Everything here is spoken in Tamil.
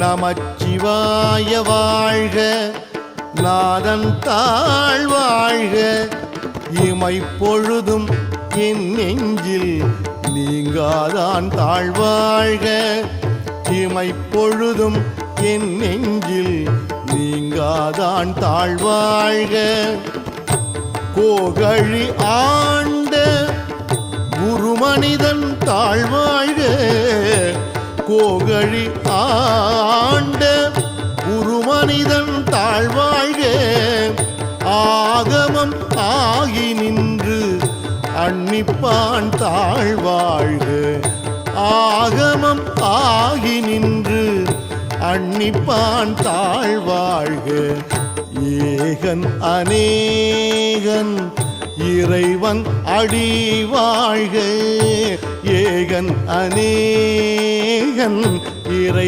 நமச்சிவாய வாழ்க, நாதன் தாழ் வாழ்க, இமைப்பொழுதும் என் நெஞ்சில் நீங்காதான் தாழ்வாழ்க, இமைப்பொழுதும் என் நெஞ்சில் நீங்காதான் தாழ்வாழ்க. கோகழி ஆண்ட குருமனிதன் தாழ்வாழ்க, கோகழி ஆண்ட குருமனிதன் தாழ்வாழ்க, ஆகமம் ஆகி நின்று அன்னிப்பான் தாழ்வாழ்க, ஆகமம் ஆகி நின்று அன்னிப்பான் தாழ்வாழ்க. ஏகன் அநேகன் இறைவன் அடி வாழ்க, ஏகன் அநேகன் இறை